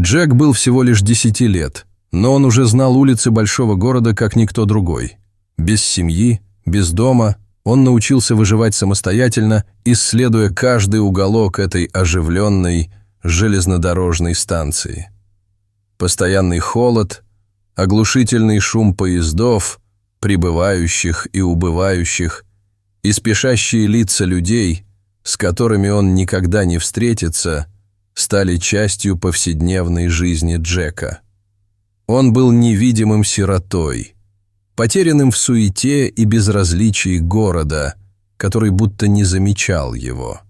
Джек был всего лишь 10 лет, но он уже знал улицы большого города как никто другой. Без семьи, без дома он научился выживать самостоятельно, исследуя каждый уголок этой оживленной железнодорожной станции. Постоянный холод, оглушительный шум поездов, прибывающих и убывающих, и спешащие лица людей, с которыми он никогда не встретится, стали частью повседневной жизни Джека. Он был невидимым сиротой, потерянным в суете и безразличии города, который будто не замечал его.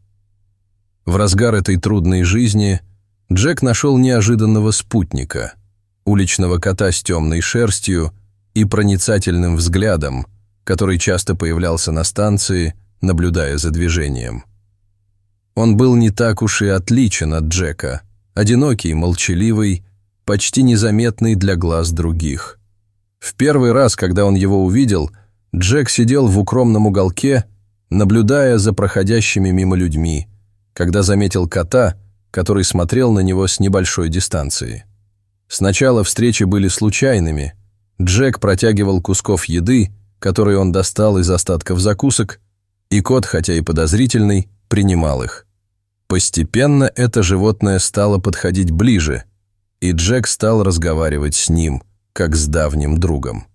В разгар этой трудной жизни Джек нашел неожиданного спутника, уличного кота с темной шерстью и проницательным взглядом, который часто появлялся на станции, наблюдая за движением. Он был не так уж и отличен от Джека, одинокий, молчаливый, почти незаметный для глаз других. В первый раз, когда он его увидел, Джек сидел в укромном уголке, наблюдая за проходящими мимо людьми, когда заметил кота, который смотрел на него с небольшой дистанции. Сначала встречи были случайными. Джек протягивал кусков еды, которые он достал из остатков закусок, и кот, хотя и подозрительный, принимал их. Постепенно это животное стало подходить ближе, и Джек стал разговаривать с ним, как с давним другом.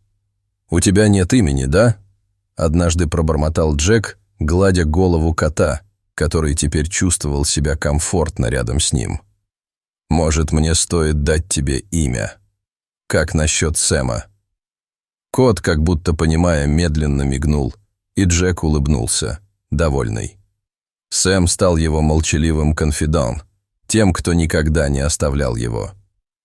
«У тебя нет имени, да?» — однажды пробормотал Джек, гладя голову кота, который теперь чувствовал себя комфортно рядом с ним. «Может, мне стоит дать тебе имя? Как насчет Сэма?» Кот, как будто понимая, медленно мигнул, и Джек улыбнулся, довольный. Сэм стал его молчаливым конфидан, тем, кто никогда не оставлял его.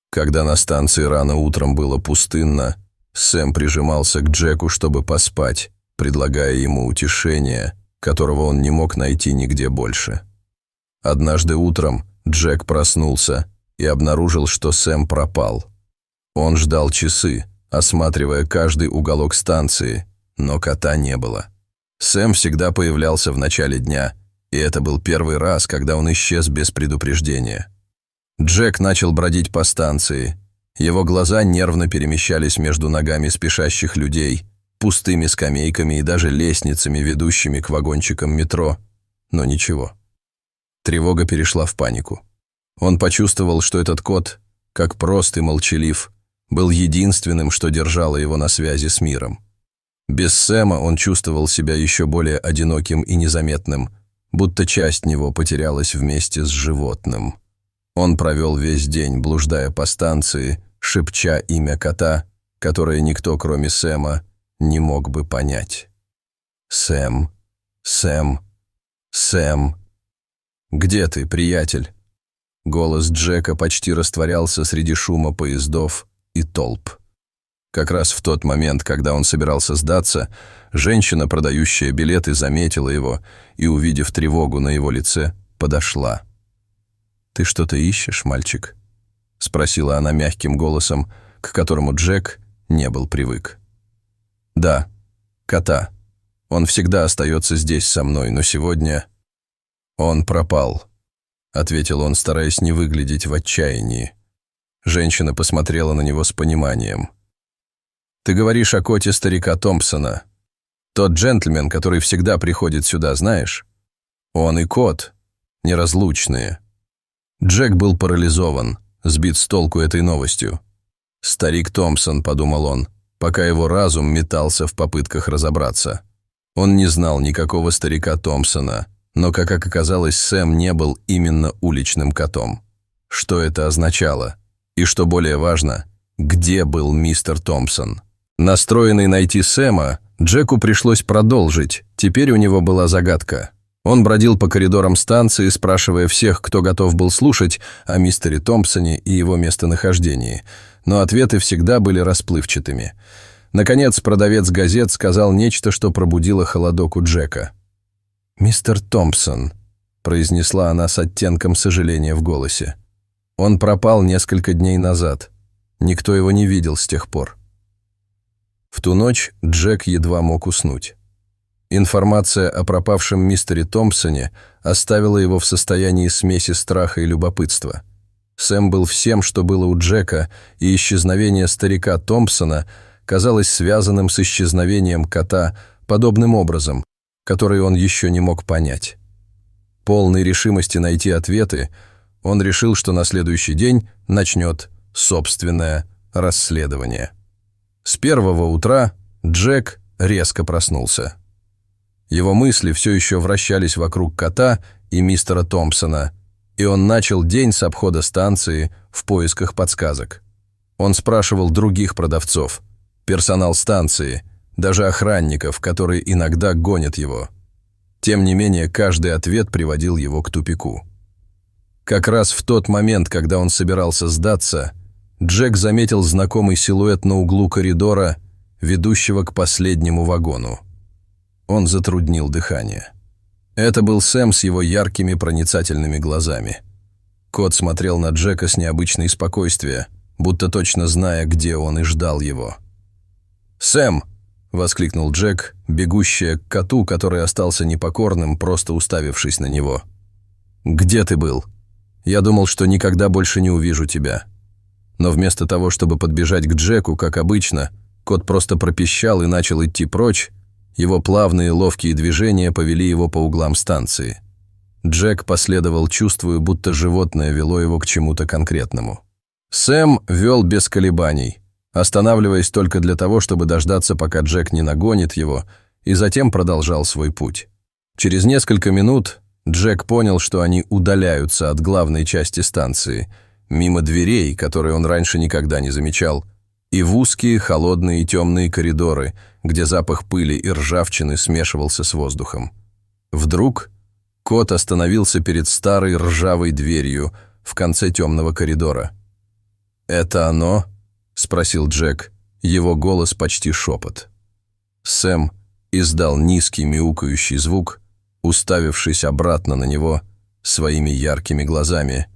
Когда на станции рано утром было пустынно, Сэм прижимался к Джеку, чтобы поспать, предлагая ему утешение, которого он не мог найти нигде больше. Однажды утром Джек проснулся и обнаружил, что Сэм пропал. Он ждал часы, осматривая каждый уголок станции, но кота не было. Сэм всегда появлялся в начале дня, и это был первый раз, когда он исчез без предупреждения. Джек начал бродить по станции. Его глаза нервно перемещались между ногами спешащих людей, пустыми скамейками и даже лестницами, ведущими к вагончикам метро. Но ничего. Тревога перешла в панику. Он почувствовал, что этот кот, как прост и молчалив, был единственным, что держало его на связи с миром. Без Сэма он чувствовал себя еще более одиноким и незаметным, будто часть него потерялась вместе с животным. Он провел весь день, блуждая по станции, шепча имя кота, которое никто, кроме Сэма, не мог бы понять. «Сэм, Сэм, Сэм. Где ты, приятель?» Голос Джека почти растворялся среди шума поездов и толп. Как раз в тот момент, когда он собирался сдаться, женщина, продающая билеты, заметила его и, увидев тревогу на его лице, подошла. «Ты что-то ищешь, мальчик?» — спросила она мягким голосом, к которому Джек не был привык. «Да, кота. Он всегда остается здесь со мной, но сегодня он пропал», — ответил он, стараясь не выглядеть в отчаянии. Женщина посмотрела на него с пониманием. «Ты говоришь о коте старика Томпсона. Тот джентльмен, который всегда приходит сюда, знаешь? Он и кот неразлучные». Джек был парализован, сбит с толку этой новостью. «Старик Томпсон», — подумал он, пока его разум метался в попытках разобраться. Он не знал никакого старика Томпсона, но, как оказалось, Сэм не был именно уличным котом. Что это означало? И, что более важно, где был мистер Томпсон? Настроенный найти Сэма, Джеку пришлось продолжить, теперь у него была загадка. Он бродил по коридорам станции, спрашивая всех, кто готов был слушать, о мистере Томпсоне и его местонахождении, но ответы всегда были расплывчатыми. Наконец, продавец газет сказал нечто, что пробудило холодок у Джека. «Мистер Томпсон», — произнесла она с оттенком сожаления в голосе. «Он пропал несколько дней назад. Никто его не видел с тех пор». В ту ночь Джек едва мог уснуть. Информация о пропавшем мистере Томпсоне оставила его в состоянии смеси страха и любопытства. Сэм был всем, что было у Джека, и исчезновение старика Томпсона казалось связанным с исчезновением кота подобным образом, который он еще не мог понять. Полной решимости найти ответы, он решил, что на следующий день начнет собственное расследование. С первого утра Джек резко проснулся. Его мысли все еще вращались вокруг кота и мистера Томпсона, и он начал день с обхода станции в поисках подсказок. Он спрашивал других продавцов, персонал станции, даже охранников, которые иногда гонят его. Тем не менее, каждый ответ приводил его к тупику. Как раз в тот момент, когда он собирался сдаться, Джек заметил знакомый силуэт на углу коридора, ведущего к последнему вагону. Он затруднил дыхание. Это был Сэм с его яркими проницательными глазами. Кот смотрел на Джека с необычной спокойствием, будто точно зная, где он, и ждал его. «Сэм!» — воскликнул Джек, бегущий к коту, который остался непокорным, просто уставившись на него. «Где ты был? Я думал, что никогда больше не увижу тебя». Но вместо того, чтобы подбежать к Джеку, как обычно, кот просто пропищал и начал идти прочь. Его плавные ловкие движения повели его по углам станции. Джек последовал, чувствуя, будто животное вело его к чему-то конкретному. Сэм вел без колебаний, останавливаясь только для того, чтобы дождаться, пока Джек не нагонит его, и затем продолжал свой путь. Через несколько минут Джек понял, что они удаляются от главной части станции, мимо дверей, которые он раньше никогда не замечал, и в узкие, холодные и темные коридоры, где запах пыли и ржавчины смешивался с воздухом. Вдруг кот остановился перед старой ржавой дверью в конце темного коридора. «Это оно?» — спросил Джек. Его голос почти шепот. Сэм издал низкий мяукающий звук, уставившись обратно на него своими яркими глазами,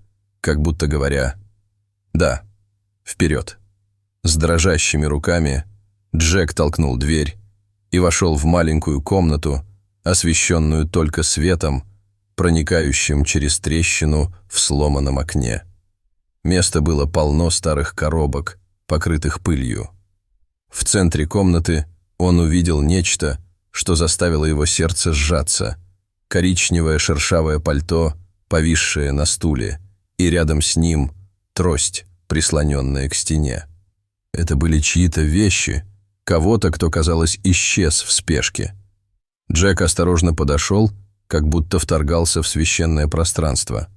как будто говоря: «Да, вперед». С дрожащими руками Джек толкнул дверь и вошел в маленькую комнату, освещенную только светом, проникающим через трещину в сломанном окне. Места было полно старых коробок, покрытых пылью. В центре комнаты он увидел нечто, что заставило его сердце сжаться. Коричневое шершавое пальто, повисшее на стуле, и рядом с ним трость, прислоненная к стене. Это были чьи-то вещи, кого-то, кто, казалось, исчез в спешке. Джек осторожно подошел, как будто вторгался в священное пространство.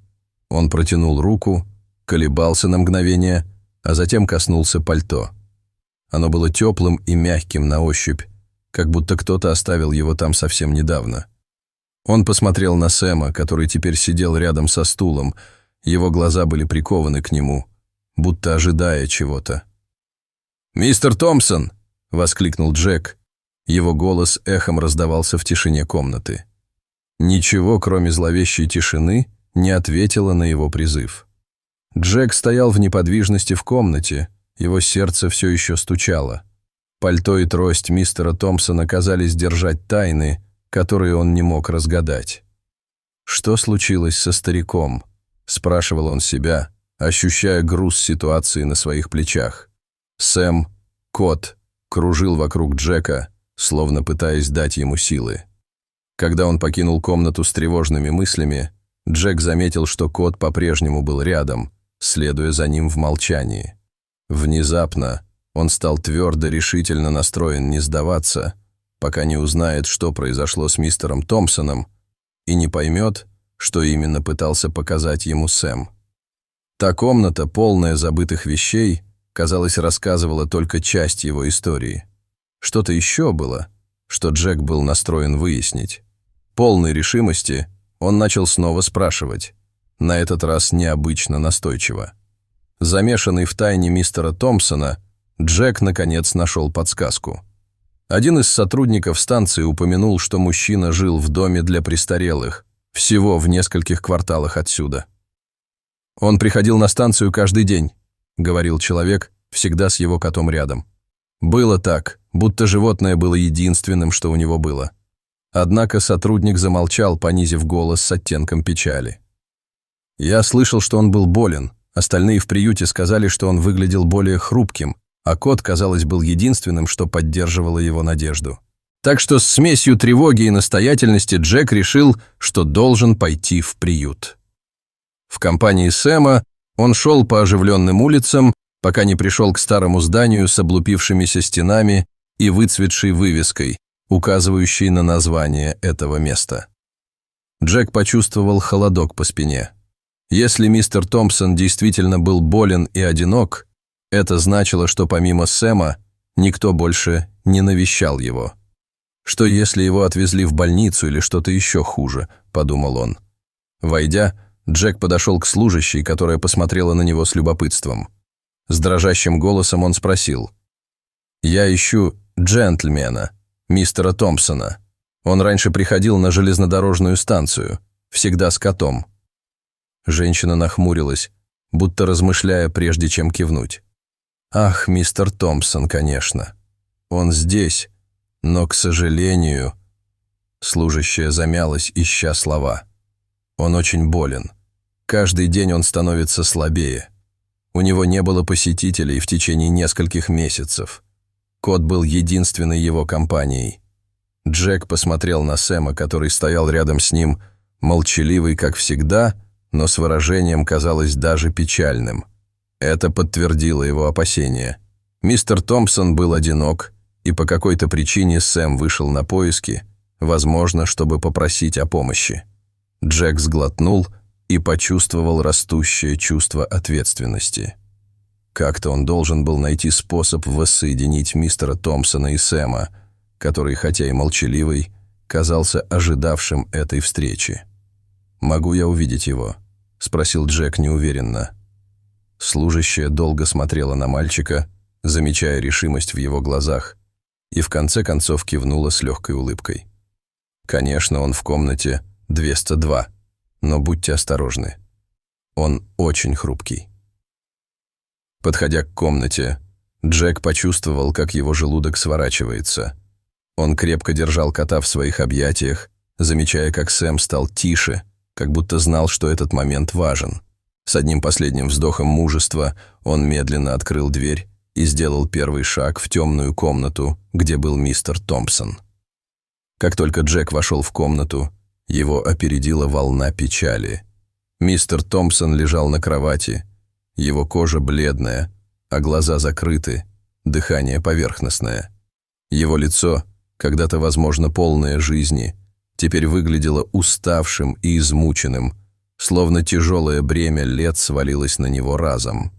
Он протянул руку, колебался на мгновение, а затем коснулся пальто. Оно было теплым и мягким на ощупь, как будто кто-то оставил его там совсем недавно. Он посмотрел на Сэма, который теперь сидел рядом со стулом. Его глаза были прикованы к нему, будто ожидая чего-то. «Мистер Томпсон!» — воскликнул Джек. Его голос эхом раздавался в тишине комнаты. Ничего, кроме зловещей тишины, не ответило на его призыв. Джек стоял в неподвижности в комнате, его сердце все еще стучало. Пальто и трость мистера Томпсона казались держать тайны, которые он не мог разгадать. «Что случилось со стариком?» — спрашивал он себя, ощущая груз ситуации на своих плечах. Сэм, кот, кружил вокруг Джека, словно пытаясь дать ему силы. Когда он покинул комнату с тревожными мыслями, Джек заметил, что кот по-прежнему был рядом, следуя за ним в молчании. Внезапно он стал твердо решительно настроен не сдаваться, пока не узнает, что произошло с мистером Томпсоном, и не поймет, что именно пытался показать ему Сэм. Та комната, полная забытых вещей, казалось, рассказывала только часть его истории. Что-то еще было, что Джек был настроен выяснить. Полной решимости он начал снова спрашивать, на этот раз необычно настойчиво. Замешанный в тайне мистера Томпсона, Джек наконец нашел подсказку. Один из сотрудников станции упомянул, что мужчина жил в доме для престарелых, всего в нескольких кварталах отсюда. «Он приходил на станцию каждый день», — говорил человек, всегда с его котом рядом. Было так, будто животное было единственным, что у него было. Однако сотрудник замолчал, понизив голос с оттенком печали. «Я слышал, что он был болен», — Остальные в приюте сказали, что он выглядел более хрупким, а кот, казалось, был единственным, что поддерживало его надежду. Так что с смесью тревоги и настоятельности Джек решил, что должен пойти в приют. В компании Сэма он шел по оживленным улицам, пока не пришел к старому зданию с облупившимися стенами и выцветшей вывеской, указывающей на название этого места. Джек почувствовал холодок по спине. Если мистер Томпсон действительно был болен и одинок, это значило, что помимо Сэма никто больше не навещал его. «Что если его отвезли в больницу или что-то еще хуже?» – подумал он. Войдя, Джек подошел к служащей, которая посмотрела на него с любопытством. С дрожащим голосом он спросил: «Я ищу джентльмена, мистера Томпсона. Он раньше приходил на железнодорожную станцию, всегда с котом». Женщина нахмурилась, будто размышляя, прежде чем кивнуть. «Ах, мистер Томпсон, конечно. Он здесь, но, к сожалению...» Служащая замялась, ища слова. «Он очень болен. Каждый день он становится слабее. У него не было посетителей в течение нескольких месяцев. Кот был единственной его компанией». Джек посмотрел на Сэма, который стоял рядом с ним, молчаливый, как всегда, но с выражением, казалось, даже печальным. Это подтвердило его опасения. Мистер Томпсон был одинок, и по какой-то причине Сэм вышел на поиски, возможно, чтобы попросить о помощи. Джек сглотнул и почувствовал растущее чувство ответственности. Как-то он должен был найти способ воссоединить мистера Томпсона и Сэма, который, хотя и молчаливый, казался ожидавшим этой встречи. «Могу я увидеть его?» – спросил Джек неуверенно. Служащая долго смотрела на мальчика, замечая решимость в его глазах, и в конце концов кивнула с легкой улыбкой. «Конечно, он в комнате 202, но будьте осторожны. Он очень хрупкий». Подходя к комнате, Джек почувствовал, как его желудок сворачивается. Он крепко держал кота в своих объятиях, замечая, как Сэм стал тише, как будто знал, что этот момент важен. С одним последним вздохом мужества он медленно открыл дверь и сделал первый шаг в темную комнату, где был мистер Томпсон. Как только Джек вошел в комнату, его опередила волна печали. Мистер Томпсон лежал на кровати, его кожа бледная, а глаза закрыты, дыхание поверхностное. Его лицо, когда-то, возможно, полное жизни, теперь выглядело уставшим и измученным, словно тяжелое бремя лет свалилось на него разом.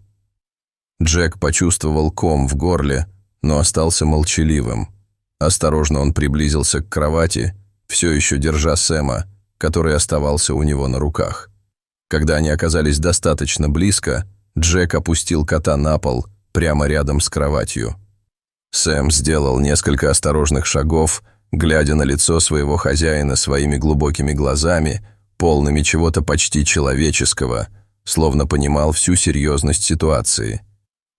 Джек почувствовал ком в горле, но остался молчаливым. Осторожно он приблизился к кровати, все еще держа Сэма, который оставался у него на руках. Когда они оказались достаточно близко, Джек опустил кота на пол, прямо рядом с кроватью. Сэм сделал несколько осторожных шагов, глядя на лицо своего хозяина своими глубокими глазами, полными чего-то почти человеческого, словно понимал всю серьезность ситуации.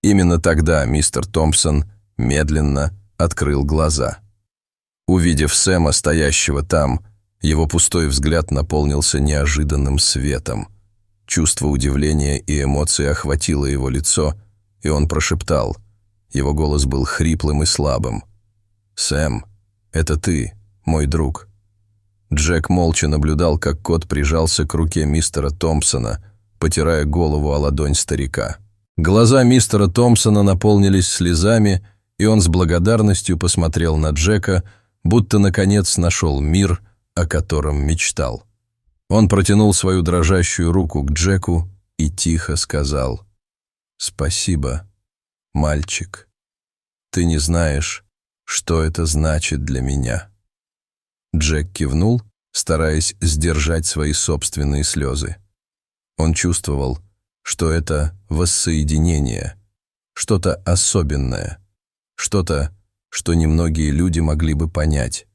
Именно тогда мистер Томпсон медленно открыл глаза. Увидев Сэма, стоящего там, его пустой взгляд наполнился неожиданным светом. Чувство удивления и эмоций охватило его лицо, и он прошептал. Его голос был хриплым и слабым. «Сэм, это ты, мой друг». Джек молча наблюдал, как кот прижался к руке мистера Томпсона, потирая голову о ладонь старика. Глаза мистера Томпсона наполнились слезами, и он с благодарностью посмотрел на Джека, будто наконец нашел мир, о котором мечтал. Он протянул свою дрожащую руку к Джеку и тихо сказал: «Спасибо, мальчик. Ты не знаешь, что это значит для меня». Джек кивнул, стараясь сдержать свои собственные слезы. Он чувствовал, что это воссоединение, что-то особенное, что-то, что немногие люди могли бы понять.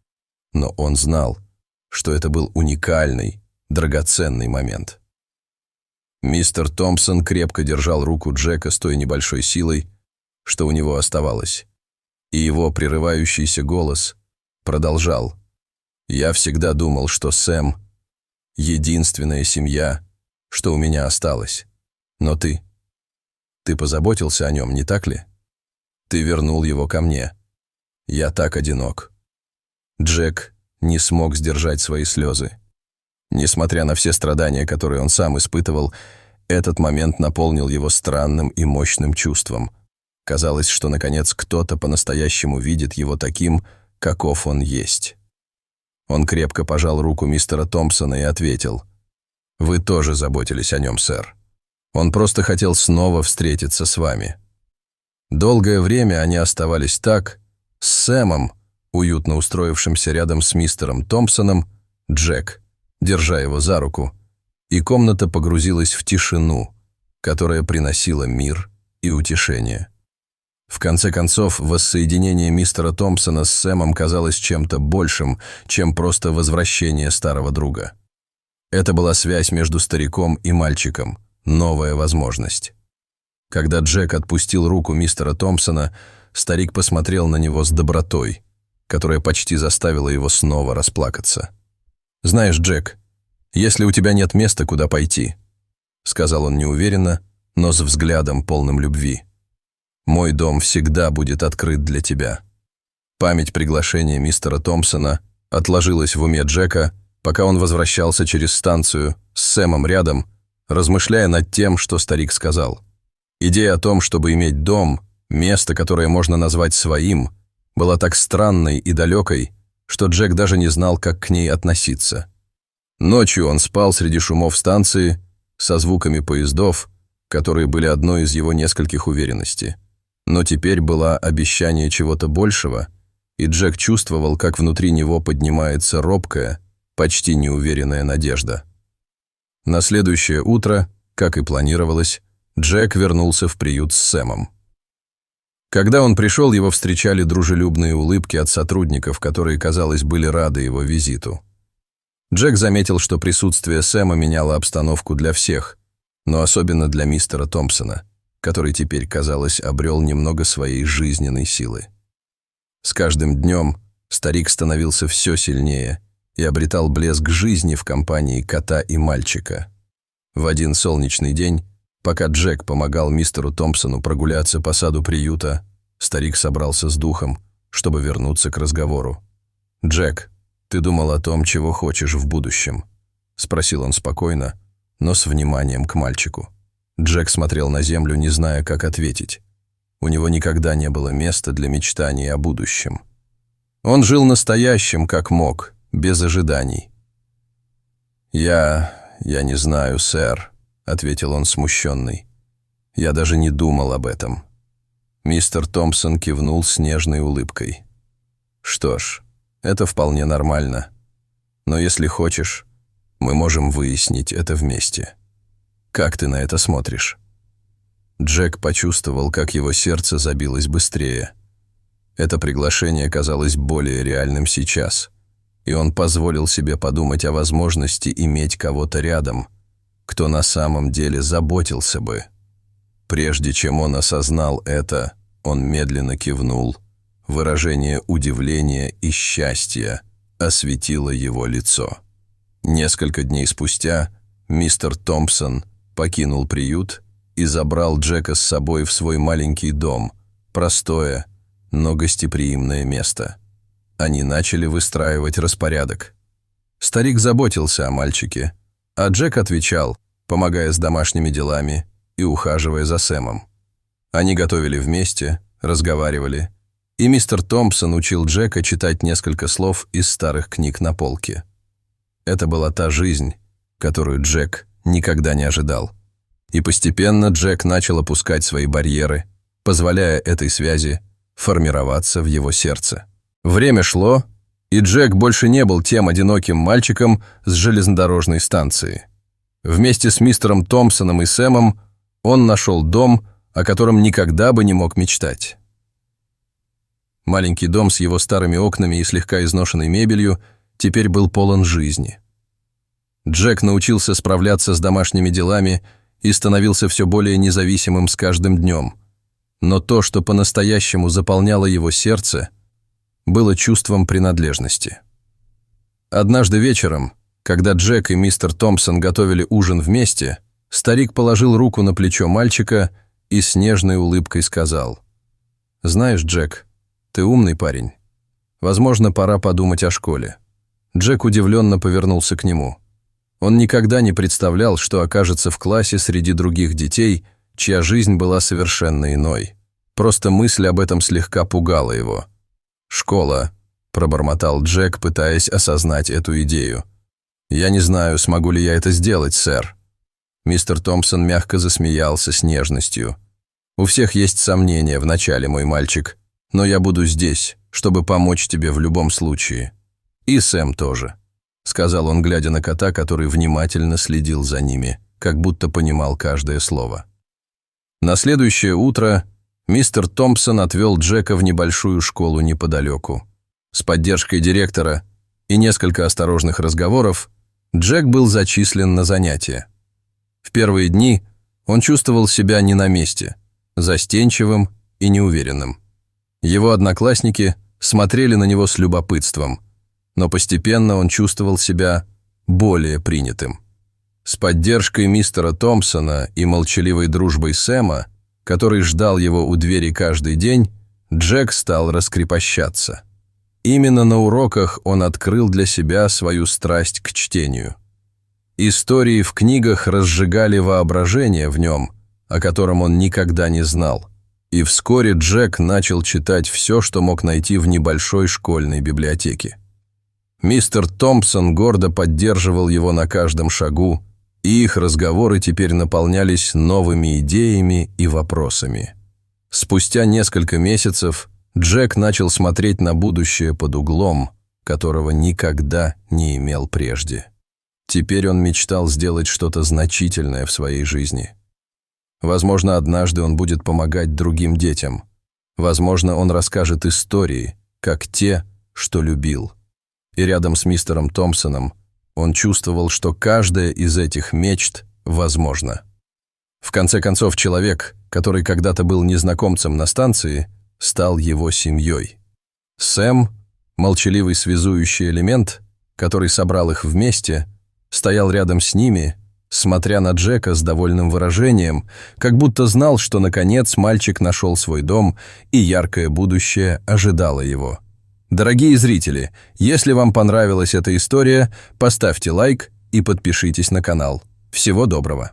Но он знал, что это был уникальный, драгоценный момент. Мистер Томпсон крепко держал руку Джека с той небольшой силой, что у него оставалось, и его прерывающийся голос продолжал: «Я всегда думал, что Сэм — единственная семья, что у меня осталось. Но ты Ты позаботился о нем, не так ли? Ты вернул его ко мне. Я так одинок». Джек не смог сдержать свои слезы. Несмотря на все страдания, которые он сам испытывал, этот момент наполнил его странным и мощным чувством. Казалось, что, наконец, кто-то по-настоящему видит его таким, каков он есть. Он крепко пожал руку мистера Томпсона и ответил: «Вы тоже заботились о нем, сэр. Он просто хотел снова встретиться с вами». Долгое время они оставались так, с Сэмом, уютно устроившимся рядом с мистером Томпсоном, Джек, держа его за руку, и комната погрузилась в тишину, которая приносила мир и утешение. В конце концов, воссоединение мистера Томпсона с Сэмом казалось чем-то большим, чем просто возвращение старого друга. Это была связь между стариком и мальчиком, новая возможность. Когда Джек отпустил руку мистера Томпсона, старик посмотрел на него с добротой, которая почти заставила его снова расплакаться. «Знаешь, Джек, если у тебя нет места, куда пойти», — сказал он неуверенно, но с взглядом, полным любви, «мой дом всегда будет открыт для тебя». Память приглашения мистера Томпсона отложилась в уме Джека, пока он возвращался через станцию с Сэмом рядом, размышляя над тем, что старик сказал. Идея о том, чтобы иметь дом, место, которое можно назвать своим, была так странной и далекой, что Джек даже не знал, как к ней относиться. Ночью он спал среди шумов станции, со звуками поездов, которые были одной из его нескольких уверенностей. Но теперь было обещание чего-то большего, и Джек чувствовал, как внутри него поднимается робкая, почти неуверенная надежда. На следующее утро, как и планировалось, Джек вернулся в приют с Сэмом. Когда он пришел, его встречали дружелюбные улыбки от сотрудников, которые, казалось, были рады его визиту. Джек заметил, что присутствие Сэма меняло обстановку для всех, но особенно для мистера Томпсона, который теперь, казалось, обрел немного своей жизненной силы. С каждым днем старик становился все сильнее и обретал блеск жизни в компании кота и мальчика. В один солнечный день, пока Джек помогал мистеру Томпсону прогуляться по саду приюта, старик собрался с духом, чтобы вернуться к разговору. «Джек, ты думал о том, чего хочешь в будущем?» — спросил он спокойно, но с вниманием к мальчику. Джек смотрел на землю, не зная, как ответить. У него никогда не было места для мечтаний о будущем. Он жил настоящим, как мог, без ожиданий. «Я не знаю, сэр», — ответил он смущенный. «Я даже не думал об этом». Мистер Томпсон кивнул с нежной улыбкой. «Что ж, это вполне нормально. Но если хочешь, мы можем выяснить это вместе. Как ты на это смотришь?» Джек почувствовал, как его сердце забилось быстрее. Это приглашение казалось более реальным сейчас, и он позволил себе подумать о возможности иметь кого-то рядом, кто на самом деле заботился бы. Прежде чем он осознал это, он медленно кивнул. Выражение удивления и счастья осветило его лицо. Несколько дней спустя мистер Томпсон покинул приют и забрал Джека с собой в свой маленький дом, простое, но гостеприимное место. Они начали выстраивать распорядок. Старик заботился о мальчике, а Джек отвечал, помогая с домашними делами и ухаживая за Сэмом. Они готовили вместе, разговаривали, и мистер Томпсон учил Джека читать несколько слов из старых книг на полке. Это была та жизнь, которую Джек никогда не ожидал. И постепенно Джек начал опускать свои барьеры, позволяя этой связи формироваться в его сердце. Время шло, и Джек больше не был тем одиноким мальчиком с железнодорожной станции. Вместе с мистером Томпсоном и Сэмом он нашел дом, о котором никогда бы не мог мечтать. Маленький дом с его старыми окнами и слегка изношенной мебелью теперь был полон жизни. Джек научился справляться с домашними делами и становился все более независимым с каждым днем. Но то, что по-настоящему заполняло его сердце, было чувством принадлежности. Однажды вечером, когда Джек и мистер Томпсон готовили ужин вместе, старик положил руку на плечо мальчика и с нежной улыбкой сказал: «Знаешь, Джек, ты умный парень. Возможно, пора подумать о школе». Джек удивленно повернулся к нему. Он никогда не представлял, что окажется в классе среди других детей, чья жизнь была совершенно иной. Просто мысль об этом слегка пугала его. «Школа», — пробормотал Джек, пытаясь осознать эту идею. «Я не знаю, смогу ли я это сделать, сэр». Мистер Томпсон мягко засмеялся с нежностью. «У всех есть сомнения вначале, мой мальчик, но я буду здесь, чтобы помочь тебе в любом случае. И Сэм тоже», — сказал он, глядя на кота, который внимательно следил за ними, как будто понимал каждое слово. На следующее утро мистер Томпсон отвел Джека в небольшую школу неподалеку. С поддержкой директора и несколько осторожных разговоров Джек был зачислен на занятия. В первые дни он чувствовал себя не на месте, застенчивым и неуверенным. Его одноклассники смотрели на него с любопытством, но постепенно он чувствовал себя более принятым. С поддержкой мистера Томпсона и молчаливой дружбой Сэма, который ждал его у двери каждый день, Джек стал раскрепощаться. Именно на уроках он открыл для себя свою страсть к чтению. Истории в книгах разжигали воображение в нем, о котором он никогда не знал. И вскоре Джек начал читать все, что мог найти в небольшой школьной библиотеке. Мистер Томпсон гордо поддерживал его на каждом шагу, и их разговоры теперь наполнялись новыми идеями и вопросами. Спустя несколько месяцев Джек начал смотреть на будущее под углом, которого никогда не имел прежде. Теперь он мечтал сделать что-то значительное в своей жизни. Возможно, однажды он будет помогать другим детям. Возможно, он расскажет истории, как те, что любил. И рядом с мистером Томпсоном он чувствовал, что каждая из этих мечт возможна. В конце концов, человек, который когда-то был незнакомцем на станции, стал его семьей. Сэм, молчаливый связующий элемент, который собрал их вместе, стоял рядом с ними, смотря на Джека с довольным выражением, как будто знал, что, наконец, мальчик нашел свой дом, и яркое будущее ожидало его. Дорогие зрители, если вам понравилась эта история, поставьте лайк и подпишитесь на канал. Всего доброго!